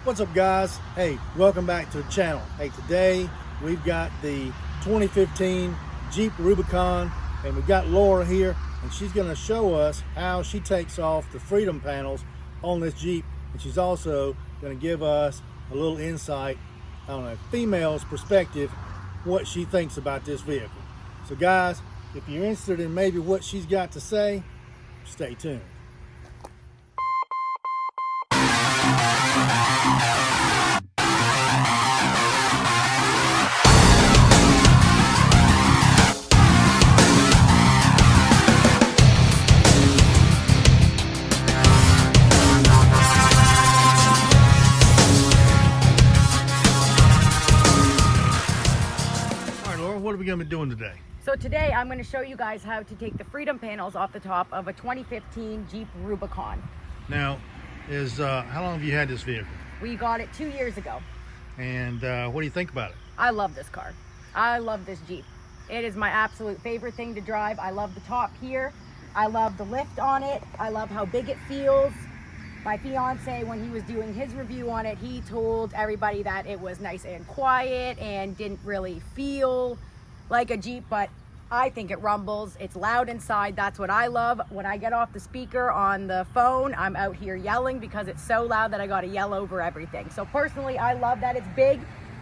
What's up, guys? Hey, welcome back to the channel. Hey, today we've got the 2015 Jeep Rubicon, and we've got Laura here, and she's going to show us how she takes off the freedom panels on this Jeep, and she's also going to give us a little insight on a female's perspective, what she thinks about this vehicle. So guys, if you're interested in maybe what she's got to say, stay tuned. What are we going to be doing today? So today I'm going to show you guys how to take the freedom panels off the top of a 2015 Jeep Rubicon. Now, how long have you had this vehicle? We got it 2 years ago. And what do you think about it? I love this car. I love this Jeep. It is my absolute favorite thing to drive. I love the top here. I love the lift on it. I love how big it feels. My fiance, when he was doing his review on it, he told everybody that it was nice and quiet and didn't really feel like a Jeep, but I think it rumbles. It's loud inside. That's what I love. When I get off the speaker on the phone, I'm out here yelling because it's so loud that I gotta yell over everything. So personally, I love that it's big.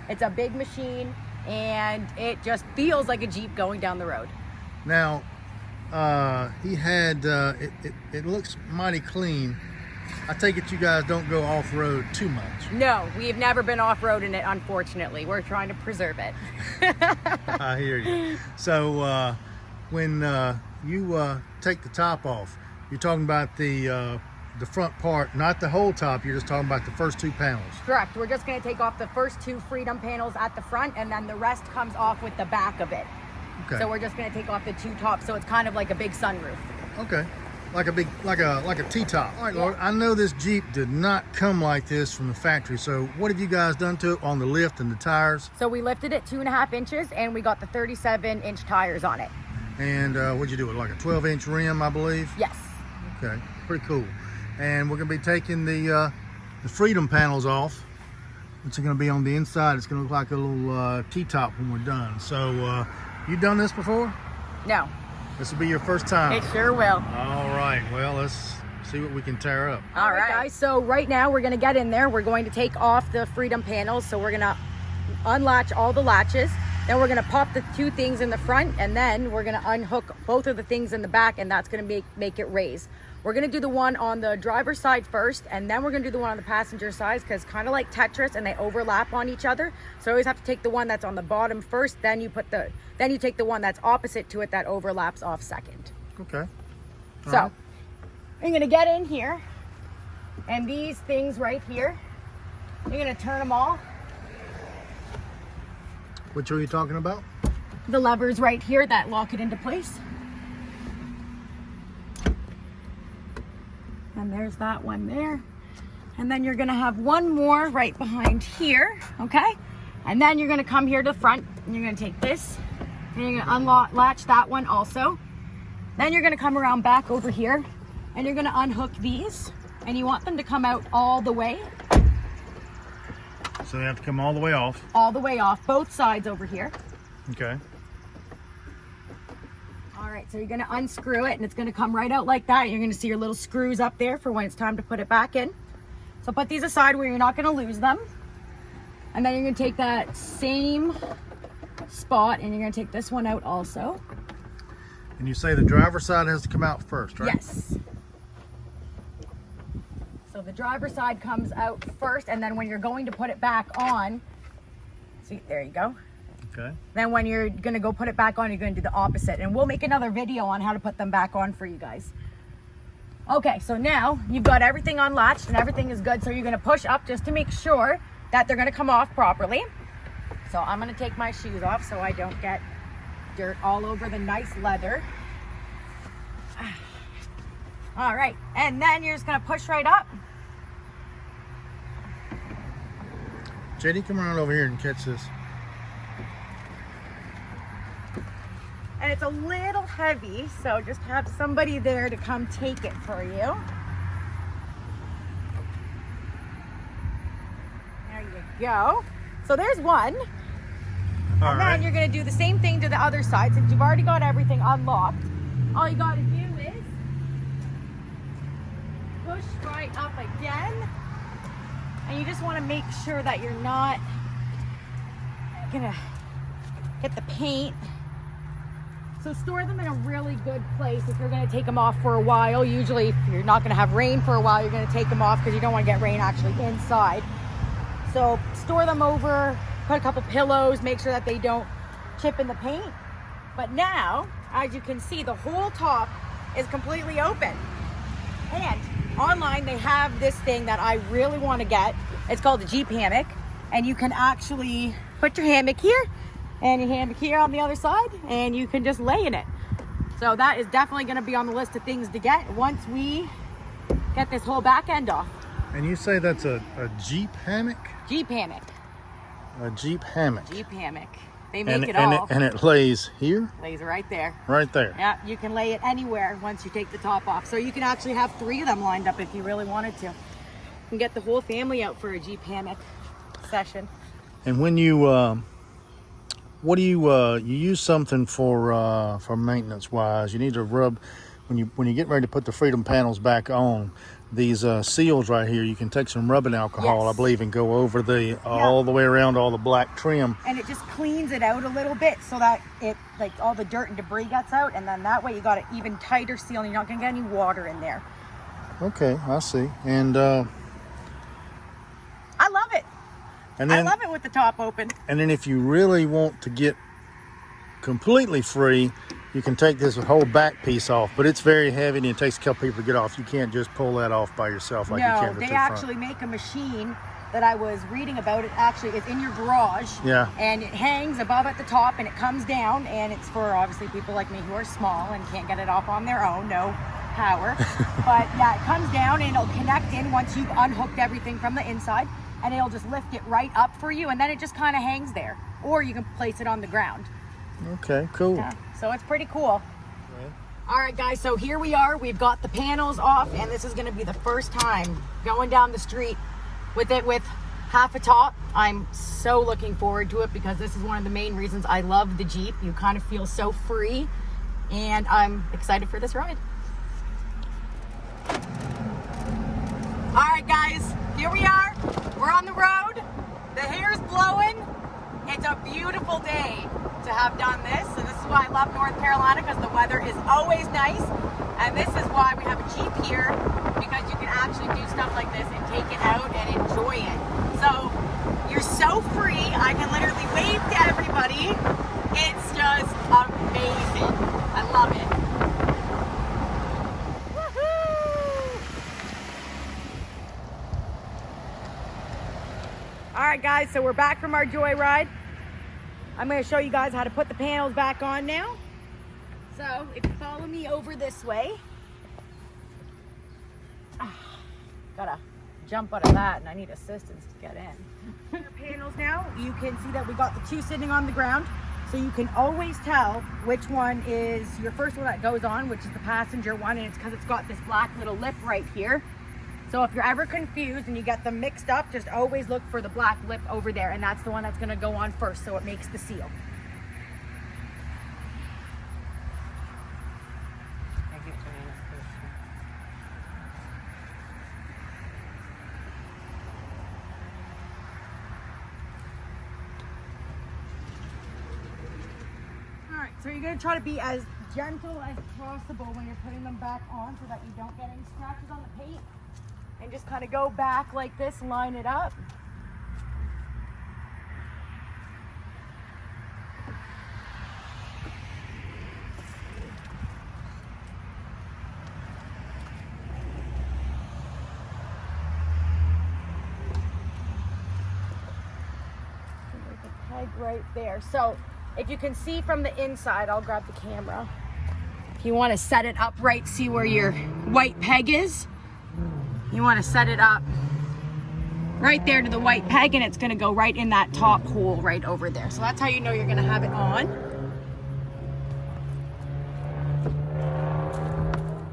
It's a big machine, and it just feels like a Jeep going down the road. Now, he had, it looks mighty clean. I take it you guys don't go off-road too much. No, we've never been off-road in it, unfortunately. We're trying to preserve it. I hear you. So when you take the top off, you're talking about the front part, not the whole top. You're just talking about the first two panels. Correct. We're just going to take off the first two freedom panels at the front, and then the rest comes off with the back of it. Okay. So we're just going to take off the two tops, so it's kind of like a big sunroof. Okay. Like a T-top. All right, Yeah. Lord, I know this Jeep did not come like this from the factory. So what have you guys done to it on the lift and the tires? So we lifted it 2.5 inches, and we got the 37-inch tires on it. And what'd you do with like a 12-inch rim, I believe? Yes. Okay, pretty cool. And we're gonna be taking the freedom panels off. It's gonna be on the inside. It's gonna look like a little T-top when we're done. So you done this before? No. This will be your first time. It sure will. All right, well, let's see what we can tear up. All right, guys, so right now we're gonna get in there. We're going to take off the freedom panels. So we're gonna unlatch all the latches. Then we're gonna pop the two things in the front, and then we're gonna unhook both of the things in the back, and that's gonna make it raise. We're gonna do the one on the driver's side first, and then we're gonna do the one on the passenger side, because kind of like Tetris, and they overlap on each other. So you always have to take the one that's on the bottom first, then you take the one that's opposite to it that overlaps off second. Okay. So I'm gonna get in here, and these things right here, you're gonna turn them all. Which are you talking about? The levers right here that lock it into place. And there's that one there. And then you're gonna have one more right behind here, okay? And then you're gonna come here to the front, and you're gonna take this, and you're gonna unlatch that one also. Then you're gonna come around back over here, and you're gonna unhook these, and you want them to come out all the way. So they have to come all the way off. All the way off, both sides over here. Okay. All right, so you're gonna unscrew it, and it's gonna come right out like that. You're gonna see your little screws up there for when it's time to put it back in. So put these aside where you're not gonna lose them. And then you're gonna take that same spot, and you're gonna take this one out also. And you say the driver's side has to come out first, right? Yes. So the driver's side comes out first, and then when you're going to put it back on, see, there you go. Okay. Then when you're gonna go put it back on, you're gonna do the opposite. And we'll make another video on how to put them back on for you guys. Okay, so now you've got everything unlatched and everything is good. So you're gonna push up just to make sure that they're gonna come off properly. So I'm gonna take my shoes off so I don't get dirt all over the nice leather. All right, and then you're just gonna push right up. JD, come around over here and catch this. And it's a little heavy, so just have somebody there to come take it for you. There you go. So there's one. All And right. then you're gonna do the same thing to the other side. Since you've already got everything unlocked, all you gotta do is push right up again. And you just wanna make sure that you're not gonna get the paint. So store them in a really good place if you're gonna take them off for a while. Usually if you're not gonna have rain for a while, you're gonna take them off because you don't wanna get rain actually inside. So store them over, put a couple pillows, make sure that they don't chip in the paint. But now, as you can see, the whole top is completely open. And online they have this thing that I really want to get. It's called a Jeep hammock. And you can actually put your hammock here and your hammock here on the other side, and you can just lay in it. So that is definitely going to be on the list of things to get once we get this whole back end off. And you say that's a Jeep hammock? Jeep hammock. A Jeep hammock. Jeep hammock. They make it all. And it lays here? Lays right there. Right there. Yeah, you can lay it anywhere once you take the top off. So you can actually have 3 of them lined up if you really wanted to. You can get the whole family out for a Jeep hammock session. And when you, what do you use something for maintenance wise? You need to rub, when you get ready to put the Freedom panels back on, these seals right here, you can take some rubbing alcohol, Yes. I believe, and go over all the way around all the black trim. And it just cleans it out a little bit so that it, like, all the dirt and debris gets out, and then that way you got an even tighter seal and you're not gonna get any water in there. Okay, I see. And I love it. and then I love it with the top open. and then if you really want to get completely free, you can take this whole back piece off, but it's very heavy and it takes a couple people to get off. You can't just pull that off by yourself like you No, can the they two front. actually make a machine that I was reading about. It actually is in your garage. Yeah. And it hangs above at the top and it comes down, and it's for obviously people like me who are small and can't get it off on their own, no power. But yeah, it comes down and it'll connect in once you've unhooked everything from the inside, and it'll just lift it right up for you, and then it just kind of hangs there. Or you can place it on the ground. Okay, cool. Yeah, so it's pretty cool. All right, guys, so here we are. We've got the panels off, and this is going to be the first time going down the street with it with half a top. I'm so looking forward to it because this is one of the main reasons I love the Jeep. You kind of feel so free, and I'm excited for this ride. All right, guys, here we are. We're on the road. The hair's blowing. It's a beautiful day to have done this. So this is why I love North Carolina, because the weather is always nice. And this is why we have a Jeep here, because you can actually do stuff like this and take it out and enjoy it. So you're so free. I can literally wave to everybody. It's just amazing. I love it. All right, guys, so we're back from our joyride. I'm going to show you guys how to put the panels back on now. So if you follow me over this way, gotta jump out of that, and I need assistance to get in. Your panels now, you can see that we got the 2 sitting on the ground, so you can always tell which one is your first one that goes on, which is the passenger one, and it's because it's got this black little lip right here. So if you're ever confused and you get them mixed up, just always look for the black lip over there, and that's the one that's going to go on first, so it makes the seal. All right, so you're going to try to be as gentle as possible when you're putting them back on so that you don't get any scratches on the paint. And just kind of go back like this, line it up. There's a peg right there. So if you can see from the inside, I'll grab the camera. If you want to set it up right, see where your white peg is. You want to set it up right there to the white peg, and it's going to go right in that top hole right over there. So that's how you know you're going to have it on.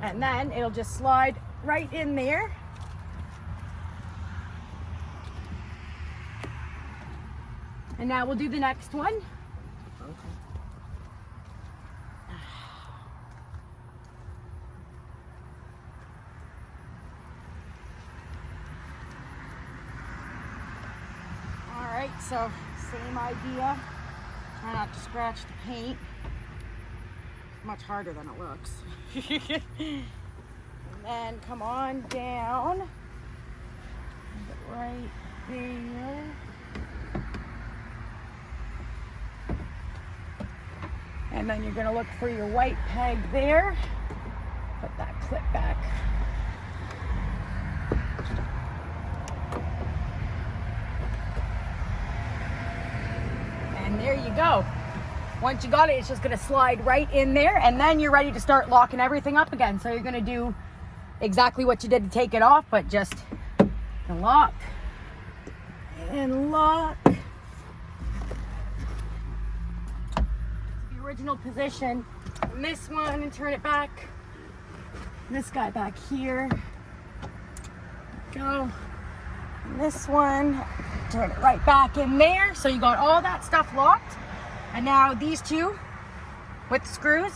And then it'll just slide right in there. And now we'll do the next one. Okay. All right, so same idea. Try not to scratch the paint. It's much harder than it looks. And then come on down. Right there. And then you're gonna look for your white peg there. Put that clip back. And there you go. Once you got it, it's just gonna slide right in there, and then you're ready to start locking everything up again. So you're gonna do exactly what you did to take it off, but just lock and lock. The original position. And this one, and turn it back. This guy back here. Go. And this one, turn it right back in there. So you got all that stuff locked. And now these two with the screws.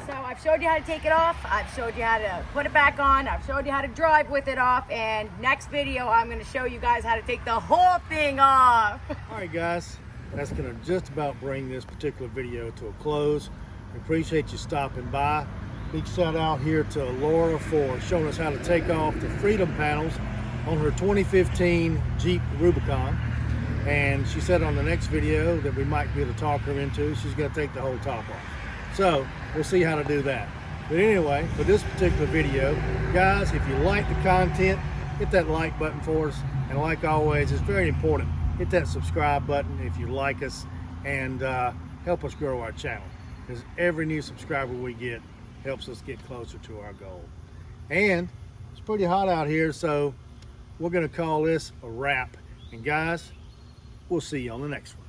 So I've showed you how to take it off. I've showed you how to put it back on. I've showed you how to drive with it off. And next video, I'm going to show you guys how to take the whole thing off. All right, guys, that's going to just about bring this particular video to a close. We appreciate you stopping by. Big shout out here to Laura for showing us how to take off the freedom panels on her 2015 Jeep Rubicon. And she said on the next video that we might be able to talk her into, she's going to take the whole top off. So we'll see how to do that. But anyway, for this particular video, guys, if you like the content, hit that like button for us. And like always, it's very important, hit that subscribe button if you like us, and help us grow our channel. Because every new subscriber we get helps us get closer to our goal. And it's pretty hot out here, so we're going to call this a wrap. And guys, we'll see you on the next one.